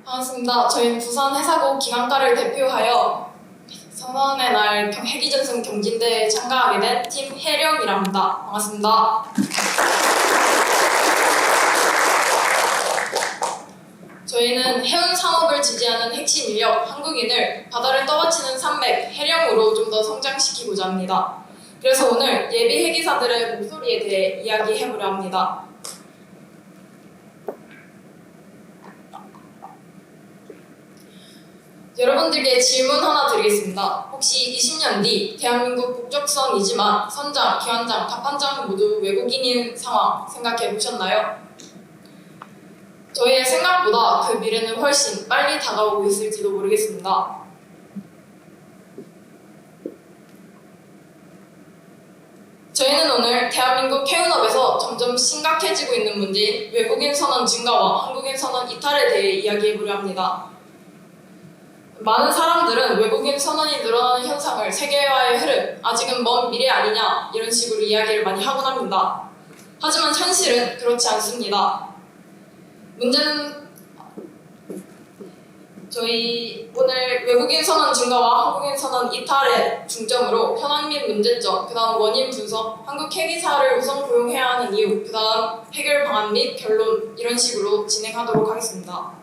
반갑습니다. 저희는 부산해사고 기강과를 대표하여 선언의 날 해기전승 경진대회에 참가하게 된 팀 해령이랍니다. 반갑습니다. 저희는 해운 산업을 지지하는 핵심 인력 한국인을 바다를 떠받치는 산맥 해령으로 좀 더 성장시키고자 합니다. 그래서 오늘 예비 해기사들의 목소리에 대해 이야기해보려 합니다. 여러분들께 질문 하나 드리겠습니다. 혹시 20년 뒤 대한민국 국적선이지만 선장, 기관장, 답판장 모두 외국인인 상황 생각해 보셨나요? 저희의 생각보다 그 미래는 훨씬 빨리 다가오고 있을지도 모르겠습니다. 저희는 오늘 대한민국 해운업에서 점점 심각해지고 있는 문제인 외국인 선원 증가와 한국인 선원 이탈에 대해 이야기해보려 합니다. 많은 사람들은 외국인 선원이 늘어나는 현상을 세계화의 흐름, 아직은 먼 미래 아니냐 이런 식으로 이야기를 많이 하곤 합니다. 하지만 현실은 그렇지 않습니다. 문제는 저희 오늘 외국인 선원 증가와 한국인 선원 이탈의 중점으로 현황 및 문제점, 그 다음 원인 분석, 한국 해기사를 우선 고용해야 하는 이유, 그 다음 해결 방안 및 결론 이런 식으로 진행하도록 하겠습니다.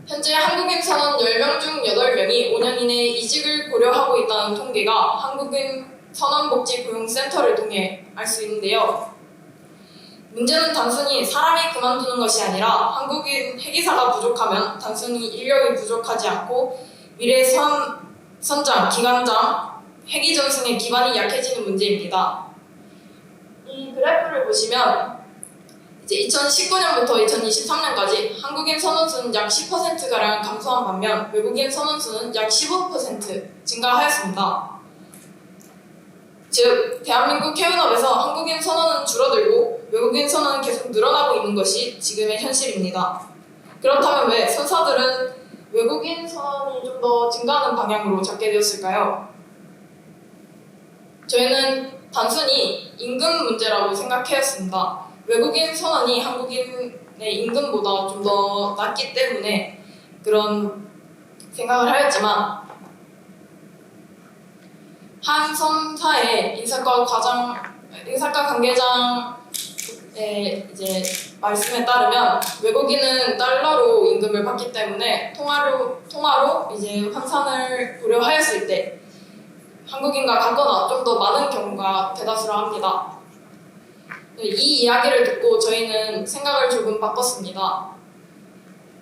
현재 한국인 선원 10명 중 8명이 5년 이내에 이직을 고려하고 있다는 통계가 한국인 선원복지고용센터를 통해 알 수 있는데요. 문제는 단순히 사람이 그만두는 것이 아니라 한국인 해기사가 부족하면 단순히 인력이 부족하지 않고 미래 선장, 기관장, 해기전승의 기반이 약해지는 문제입니다. 이 그래프를 보시면 이제 2019년부터 2023년까지 한국인 선원수는 약 10%가량 감소한 반면 외국인 선원수는 약 15% 증가하였습니다. 즉, 대한민국 해운업에서 한국인 선원은 줄어들고 외국인 선원은 계속 늘어나고 있는 것이 지금의 현실입니다. 그렇다면 왜 선사들은 외국인 선원이 좀 더 증가하는 방향으로 잡게 되었을까요? 저희는 단순히 임금 문제라고 생각했습니다. 외국인 선원이 한국인의 임금보다 좀 더 낮기 때문에 그런 생각을 하였지만 한 선사의 인사과 관계장의 이제 말씀에 따르면 외국인은 달러로 임금을 받기 때문에 통화로 이제 환산을 고려하였을 때 한국인과 같거나 좀 더 많은 경우가 대다수라 합니다. 이 이야기를 듣고 저희는 생각을 조금 바꿨습니다.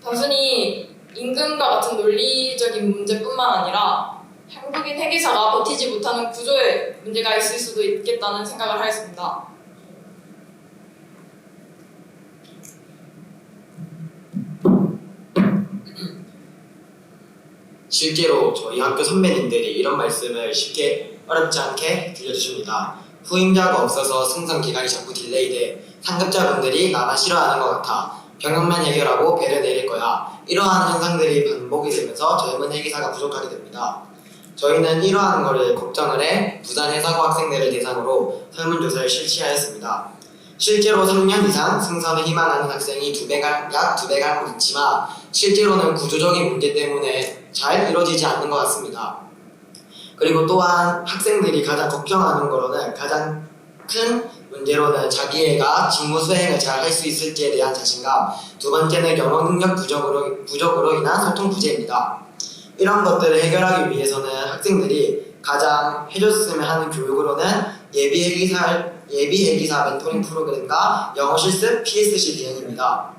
단순히 임금과 같은 논리적인 문제뿐만 아니라 한국인 해기사가 버티지 못하는 구조에 문제가 있을 수도 있겠다는 생각을 하였습니다. 실제로 저희 학교 선배님들이 이런 말씀을 쉽게 어렵지 않게 들려주십니다. 후임자가 없어서 승선 기간이 자꾸 딜레이돼 상급자분들이 나만 싫어하는 것 같아. 병역만 해결하고 배를 내릴 거야. 이러한 현상들이 반복이 되면서 젊은 해기사가 부족하게 됩니다. 저희는 이러한 것을 걱정을 해 부산 해사고 학생들을 대상으로 설문조사를 실시하였습니다. 실제로 3년 이상 승선을 희망하는 학생이 약 2배가 있지만 실제로는 구조적인 문제 때문에 잘 이루어지지 않는 것 같습니다. 그리고 또한 학생들이 가장 걱정하는 거로는 가장 큰 문제로는 자기애가 직무 수행을 잘 할 수 있을지에 대한 자신감, 두 번째는 영어 능력 부족으로 인한 소통 부재입니다. 이런 것들을 해결하기 위해서는 학생들이 가장 해줬으면 하는 교육으로는 예비 해기사 멘토링 프로그램과 영어 실습 PSC 대응입니다.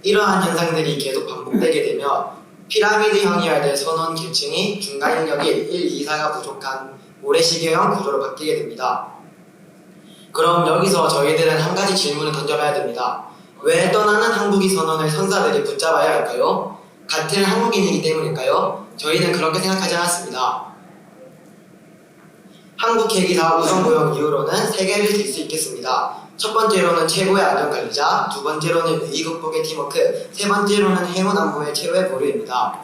이러한 현상들이 계속 반복되게 되면 피라미드형이어야 될 선원 계층이 중간 인력이 1, 2, 4가 부족한 모래시계형 구조로 바뀌게 됩니다. 그럼 여기서 저희들은 한 가지 질문을 던져봐야 됩니다. 왜 떠나는 한국인 선원을 선사들이 붙잡아야 할까요? 같은 한국인이기 때문일까요? 저희는 그렇게 생각하지 않았습니다. 한국 해기사 우선 고용 이유로는 3개를 들 수 있겠습니다. 첫 번째로는 최고의 안전관리자, 두 번째로는 위기 극복의 팀워크, 세 번째로는 해운 안보의 최후의 보류입니다.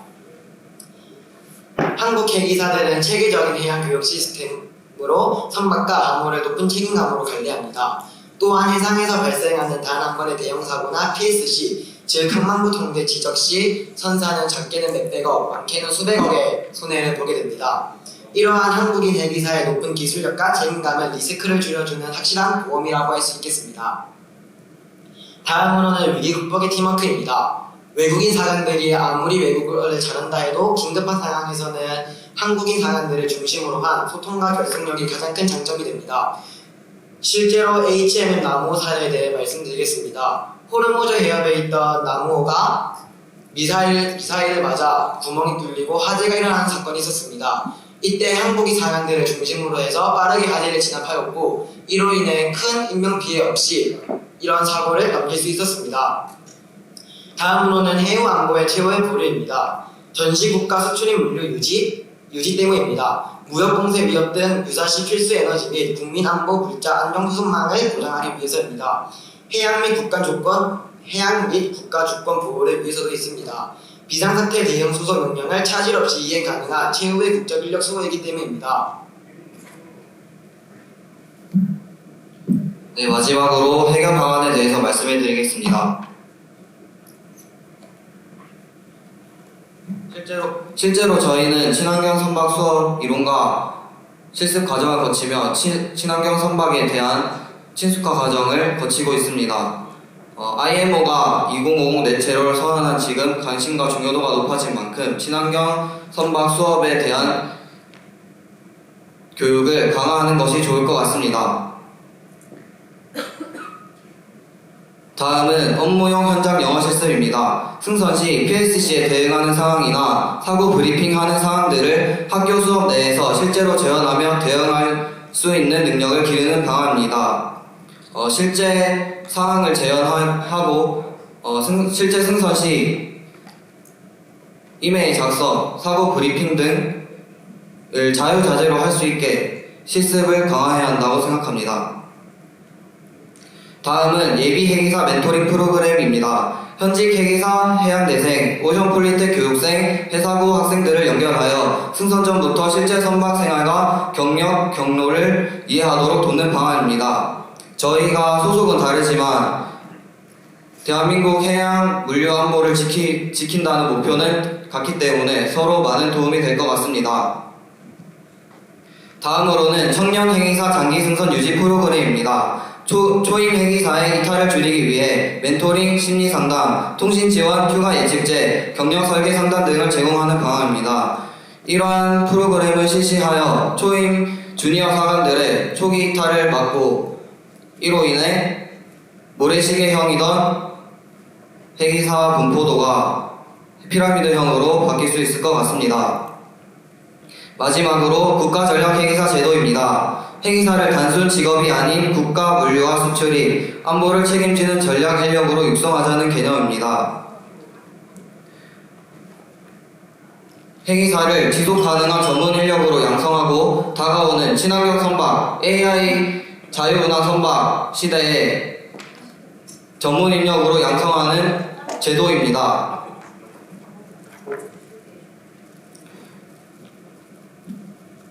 한국 해기사들은 체계적인 해양 교육 시스템으로 선박과 암호를 높은 책임감으로 관리합니다. 또한 해상에서 발생하는 단 한 번의 대형 사고나 PSC, 즉 항만부 통제 지적 시 선사는 적게는 몇백억, 많게는 수백억의 손해를 보게 됩니다. 이러한 한국인 대기사의 높은 기술력과 책임감은 리스크를 줄여주는 확실한 보험이라고 할 수 있겠습니다. 다음으로는 위기 극복의 팀워크입니다. 외국인 사관들이 아무리 외국어를 잘한다 해도 긴급한 상황에서는 한국인 사관들을 중심으로 한 소통과 결속력이 가장 큰 장점이 됩니다. 실제로 HMM 나무호 사례에 대해 말씀드리겠습니다. 호르무즈 해협에 있던 나무호가 미사일을 맞아 구멍이 뚫리고 화재가 일어나는 사건이 있었습니다. 이때 한국인 사관들을 중심으로 해서 빠르게 화재를 진압하였고 이로 인해 큰 인명피해 없이 이런 사고를 넘길 수 있었습니다. 다음으로는 해우 안보의 최후의 보루입니다. 전시국가 수출입 물류 유지 때문입니다. 무역 공세 위협 등 유사시 필수 에너지 및 국민 안보 물자 안정 수송망을 보장하기 위해서입니다. 해양 및 국가 주권 보호를 위해서도 있습니다. 비상사태 대응 수소 명령을 차질 없이 이행 가능한 최후의 국적 인력 수호이기 때문입니다. 네, 마지막으로 해결 방안에 대해서 말씀해 드리겠습니다. 실제로 저희는 친환경 선박 수업 이론과 실습 과정을 거치며 친환경 선박에 대한 친숙화 과정을 거치고 있습니다. IMO가 2050 넷제로를 선언한 지금 관심과 중요도가 높아진 만큼 친환경 선박 수업에 대한 교육을 강화하는 것이 좋을 것 같습니다. 다음은 업무용 현장 영어 실습입니다. 승선 시 PSC에 대응하는 상황이나 사고 브리핑하는 상황들을 학교 수업 내에서 실제로 재현하며 대응할 수 있는 능력을 기르는 방안입니다. 실제 상황을 재현하고 실제 승선 시 이메일 작성, 사고 브리핑 등을 자유자재로 할 수 있게 실습을 강화해야 한다고 생각합니다. 다음은 예비 해기사 멘토링 프로그램입니다. 현직 해기사, 해양대생, 오션폴리텍 교육생, 해사고 학생들을 연결하여 승선 전부터 실제 선박 생활과 경력, 경로를 이해하도록 돕는 방안입니다. 저희가 소속은 다르지만 대한민국 해양 물류 안보를 지킨다는 목표는 같기 때문에 서로 많은 도움이 될 것 같습니다. 다음으로는 청년 해기사 장기 승선 유지 프로그램입니다. 초임 해기사의 이탈을 줄이기 위해 멘토링, 심리 상담, 통신 지원, 휴가 예측제, 경력 설계 상담 등을 제공하는 방안입니다. 이러한 프로그램을 실시하여 초임 주니어 사관들의 초기 이탈을 막고 이로 인해 모래시계형이던 해기사 분포도가 피라미드형으로 바뀔 수 있을 것 같습니다. 마지막으로 국가전략해기사 제도입니다. 해기사를 단순 직업이 아닌 국가 물류와 수출입, 안보를 책임지는 전략 인력으로 육성하자는 개념입니다. 해기사를 지속 가능한 전문 인력으로 양성하고 다가오는 친환경 선박, AI 자유운항 선박 시대에 전문 인력으로 양성하는 제도입니다.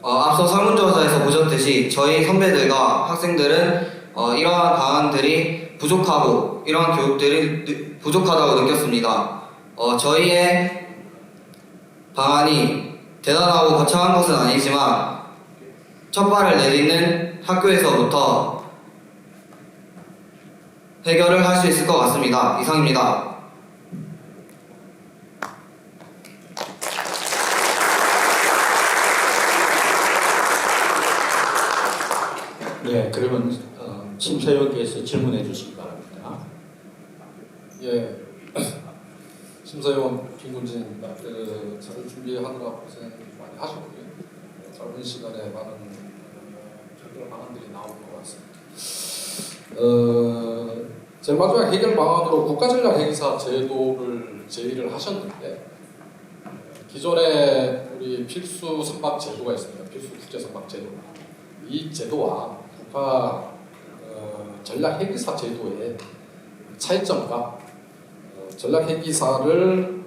앞서 설문조사에서 보셨듯이 저희 선배들과 학생들은 이러한 방안들이 부족하고 이러한 교육들이 부족하다고 느꼈습니다. 저희의 방안이 대단하고 거창한 것은 아니지만 첫 발을 내딛는 학교에서부터 해결을 할 수 있을 것 같습니다. 이상입니다. 네, 그러면 심사위원께서 질문해 주시기 바랍니다. 예, 심사위원 김군진입니다. 자료 준비하느라 고생 많이 하셨고요. 짧은 시간에 많은 해결 방안들이 나온 것 같습니다. 제일 마지막 해결 방안으로 국가전략 해기사 제도를 제의를 하셨는데 기존에 우리 필수 선박 제도가 있습니다. 필수 국제 선박 제도. 이 제도와 국가 전략 해기사 제도의 차이점과 전략 해기사를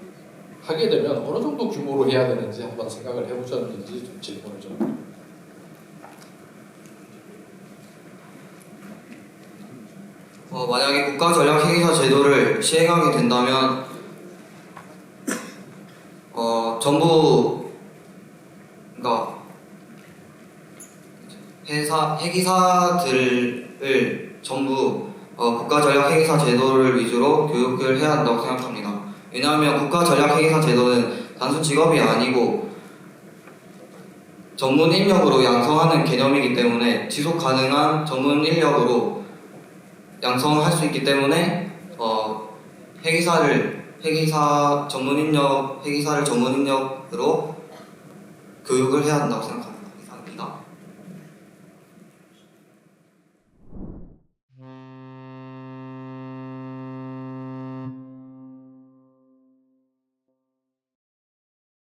하게 되면 어느 정도 규모로 해야 되는지 한번 생각을 해보셨는지 좀 질문을 좀. 만약에 국가전략회계사 제도를 시행하게 된다면 전부 그러니까 회계사들을 전부 국가전략회계사 제도를 위주로 교육을 해야 한다고 생각합니다. 왜냐하면 국가전략회계사 제도는 단순 직업이 아니고 전문 인력으로 양성하는 개념이기 때문에 지속 가능한 전문 인력으로 양성할 수 있기 때문에 회계사를 전문 인력으로 교육을 해야 한다고 생각합니다.